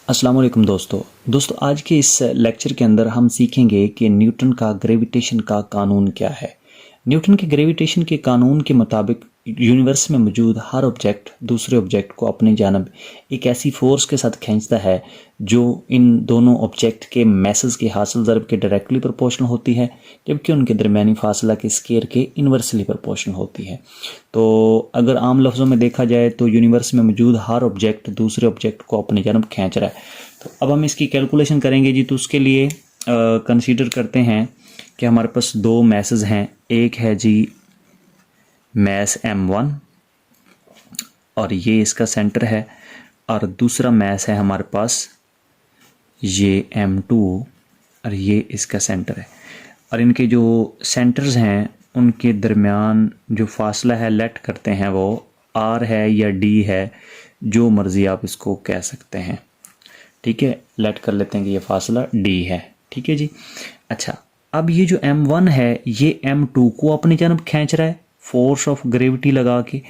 अस्सलाम वालेकुम दोस्तों आज के इस लेक्चर के अंदर हम सीखेंगे कि न्यूटन का ग्रेविटेशन का कानून क्या है। न्यूटन के ग्रेविटेशन के कानून के मुताबिक यूनिवर्स में मौजूद हर ऑब्जेक्ट दूसरे ऑब्जेक्ट को अपनी जानब एक ऐसी फोर्स के साथ खींचता है जो इन दोनों ऑब्जेक्ट के मैसेज के हासिल ज़रब के डायरेक्टली प्रोपोर्शनल होती है, जबकि उनके दरमियानी फासला के स्केयर के इन्वर्सली प्रोपोर्शनल होती है। तो अगर आम लफ्ज़ों में देखा जाए तो यूनिवर्स में मौजूद हर ऑब्जेक्ट दूसरे ऑब्जेक्ट को अपनी जानब खींच रहा है। तो अब हम इसकी कैलकुलेशन करेंगे जी। तो उसके लिए कंसीडर करते हैं कि हमारे पास दो मैसेज हैं। एक है जी मैस m1 और ये इसका सेंटर है, और दूसरा मैस है हमारे पास ये m2 और ये इसका सेंटर है। और इनके जो सेंटर्स हैं उनके दरमियान जो फासला है लेट करते हैं वो r है या d है, जो मर्ज़ी आप इसको कह सकते हैं। ठीक है, लेट कर लेते हैं कि ये फासला d है। ठीक है जी। अच्छा, अब ये जो m1 है ये m2 को अपनी जानब खींच रहा है फोर्स ऑफ ग्रेविटी लगा के,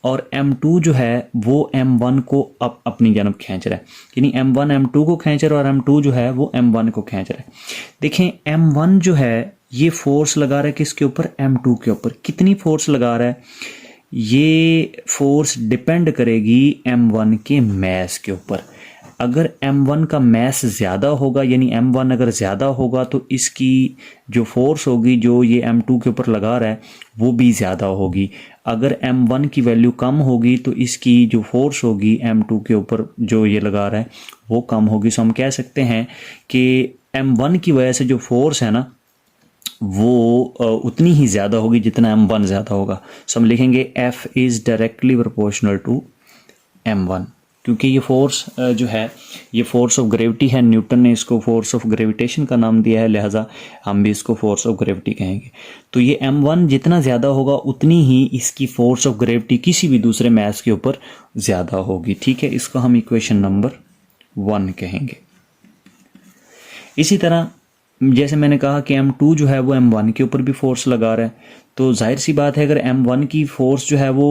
और m2 जो है वो m1 को अपनी जानब खींच रहा है। यानी m1 m2 को खींच रहा है और m2 जो है वो m1 को खींच रहा है। देखें, m1 जो है ये फोर्स लगा रहा है किसके ऊपर? m2 के ऊपर। कितनी फोर्स लगा रहा है? ये फोर्स डिपेंड करेगी m1 के मैस के ऊपर। अगर m1 का मैस ज़्यादा होगा, यानी m1 अगर ज़्यादा होगा, तो इसकी जो फोर्स होगी जो ये m2 के ऊपर लगा रहा है वो भी ज़्यादा होगी। अगर m1 की वैल्यू कम होगी तो इसकी जो फोर्स होगी m2 के ऊपर जो ये लगा रहा है वो कम होगी। सो हम कह सकते हैं कि m1 की वजह से जो फोर्स है ना वो उतनी ही ज़्यादा होगी जितना m1 ज़्यादा होगा। सो हम लिखेंगे F is directly proportional to m1, क्योंकि ये फोर्स जो है ये फोर्स ऑफ ग्रेविटी है। न्यूटन ने इसको फोर्स ऑफ ग्रेविटेशन का नाम दिया है, लिहाजा हम भी इसको फोर्स ऑफ ग्रेविटी कहेंगे। तो ये m1 जितना ज़्यादा होगा उतनी ही इसकी फोर्स ऑफ ग्रेविटी किसी भी दूसरे मैस के ऊपर ज़्यादा होगी। ठीक है, इसको हम इक्वेशन नंबर 1 कहेंगे। इसी तरह जैसे मैंने कहा कि m2 जो है वो m1 के ऊपर भी फोर्स लगा रहा है, तो जाहिर सी बात है अगर m1 की फोर्स जो है वो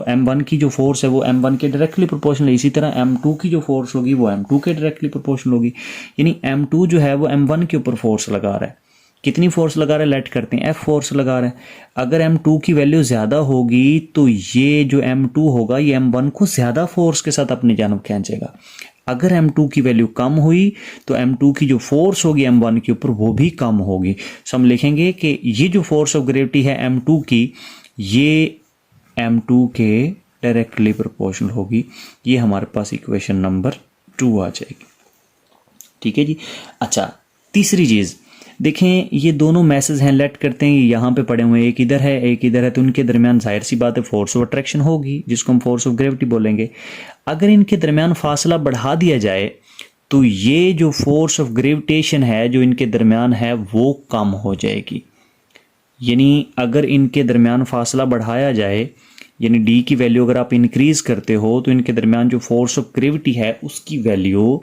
m1 की जो फोर्स है वो m1 के डायरेक्टली प्रोपोर्शनल है, इसी तरह m2 की जो फोर्स होगी वो m2 के डायरेक्टली प्रोपोर्शनल होगी। यानी m2 जो है वो m1 के ऊपर फोर्स लगा रहा है। कितनी फोर्स लगा रहा है? लेट करते हैं, F फोर्स लगा रहा है। अगर m2 की वैल्यू ज़्यादा होगी तो ये जो m2 होगा ये m1 को ज़्यादा फोर्स के साथ अपनी जानब खींचेगा। अगर m2 की वैल्यू कम हुई तो m2 की जो फोर्स होगी m1 के ऊपर वो भी कम होगी। सो हम लिखेंगे कि ये जो फोर्स ऑफ ग्रेविटी है m2 की, ये m2 के डायरेक्टली प्रोपोर्शनल होगी। ये हमारे पास इक्वेशन नंबर 2 आ जाएगी। ठीक है जी। अच्छा, तीसरी चीज़ देखें, ये दोनों मैसेज हैं, लेट करते हैं यहाँ पे पड़े हुए, एक इधर है एक इधर है, तो इनके दरमियान जाहिर सी बात है फोर्स ऑफ अट्रैक्शन होगी जिसको हम फोर्स ऑफ ग्रेविटी बोलेंगे। अगर इनके दरमियान फासला बढ़ा दिया जाए तो ये जो फोर्स ऑफ ग्रेविटेशन है जो इनके दरमियान है वो कम हो जाएगी। यानी अगर इनके दरमियान फासला बढ़ाया जाए, यानी डी की वैल्यू अगर आप इंक्रीज़ करते हो तो इनके दरमियान जो फोर्स ऑफ ग्रेविटी है उसकी वैल्यू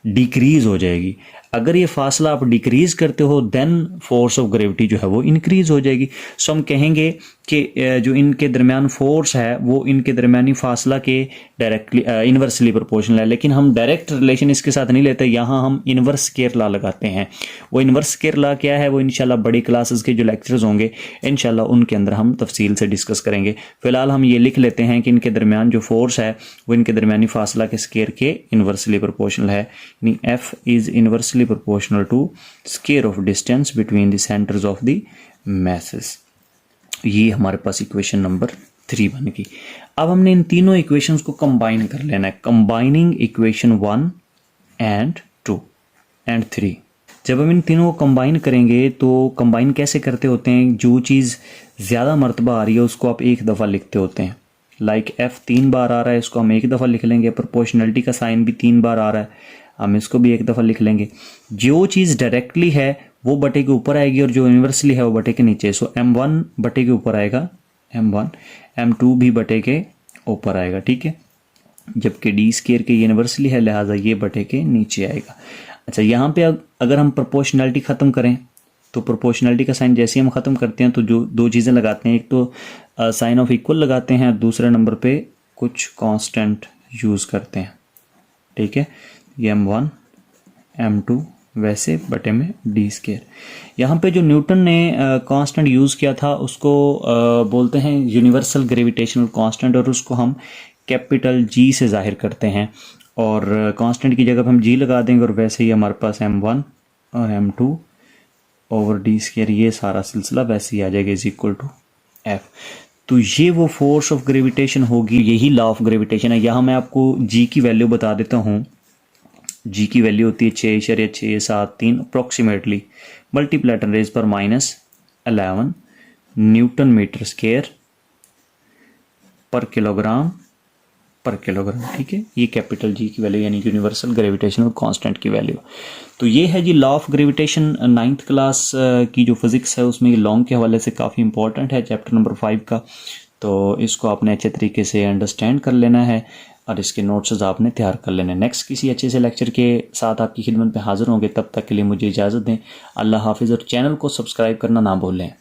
डिक्रीज़ हो जाएगी। अगर ये फासला आप डिक्रीज़ करते हो देन फोर्स ऑफ ग्रेविटी जो है वो इंक्रीज़ हो जाएगी। सो हम कहेंगे कि जो इनके दरमियान फोर्स है वो इनके दरमियानी फासला के डायरेक्टली इन्वर्सली प्रोपोर्शनल है। लेकिन हम डायरेक्ट रिलेशन इसके साथ नहीं लेते, यहाँ हम इन्वर्स स्केयर लॉ लगाते हैं। वो इन्वर्स स्केयर लॉ क्या है वो इंशाल्लाह बड़ी क्लासेस के जो लेक्चर्स होंगे इंशाल्लाह उनके अंदर हम तफसील से डिस्कस करेंगे। फिलहाल हम ये लिख लेते हैं कि इनके दरमियान जो फोर्स है वो इनके दरमियानी फासला के स्केयर के इन्वर्सली प्रोपोर्शनल है। यानी F is inversely proportional to square of distance between the centers of the masses। ये हमारे पास इक्वेशन नंबर 3 बन गई। अब हमने इन तीनों इक्वेशंस को कंबाइन कर लेना है, कंबाइनिंग इक्वेशन 1 एंड 2 एंड 3। जब हम इन तीनों को कंबाइन करेंगे तो कंबाइन कैसे करते होते हैं? जो चीज़ ज़्यादा मरतबा आ रही है उसको आप एक दफ़ा लिखते होते हैं। लाइक F 3 बार आ रहा है, इसको हम एक दफ़ा लिख लेंगे। प्रोपोर्शनलिटी का साइन भी 3 बार आ रहा है, हम इसको भी एक दफ़ा लिख लेंगे। जो चीज़ डायरेक्टली है वो बटे के ऊपर आएगी और जो इन्वर्सली है वो बटे के नीचे। सो m1 बटे के ऊपर आएगा m1, m2 भी बटे के ऊपर आएगा। ठीक है, जबकि डी स्केयर के यूनिवर्सली है लिहाजा ये बटे के नीचे आएगा। अच्छा, यहाँ पे अगर हम प्रोपोर्शनलिटी ख़त्म करें तो प्रोपोर्शनलिटी का साइन जैसे ही हम ख़त्म करते हैं तो जो दो चीज़ें लगाते हैं, एक तो साइन ऑफ इक्वल लगाते हैं, दूसरे नंबर पे कुछ कांस्टेंट यूज़ करते हैं। ठीक है, ये m1 m2 वैसे बटे में डी स्केयर। यहाँ पे जो न्यूटन ने कांस्टेंट यूज़ किया था उसको बोलते हैं यूनिवर्सल ग्रेविटेशनल कांस्टेंट, और उसको हम कैपिटल जी से जाहिर करते हैं, और कांस्टेंट की जगह पे हम जी लगा देंगे, और वैसे ही हमारे पास m1 और m2 ओवर डी स्केयर, ये सारा सिलसिला वैसे ही आ जाएगा इज इक्वल टू एफ। तो ये वो फोर्स ऑफ ग्रेविटेशन होगी, यही लॉ ऑफ ग्रेविटेशन है। यहाँ मैं आपको जी की वैल्यू बता देता हूँ। जी की वैल्यू होती है 6.673 approximately, multiply 10⁻⁻11 newton metre square per kilogram, ठीक है। ये कैपिटल जी की वैल्यू यानी यूनिवर्सल ग्रेविटेशनल कांस्टेंट की वैल्यू। तो ये है G law of gravitation. 9th class की जो फिजिक्स है उसमें ये लॉन्ग के हवाले से काफ़ी इंपॉर्टेंट है, चैप्टर नंबर 5 का। तो इसको आपने अच्छे तरीके से अंडरस्टैंड कर लेना है और इसके नोट्स आपने तैयार कर लेने। नेक्स्ट किसी अच्छे से लेक्चर के साथ आपकी खिदमत में हाजिर होंगे, तब तक के लिए मुझे इजाज़त दें। अल्लाह हाफिज़, और चैनल को सब्सक्राइब करना ना भूलें।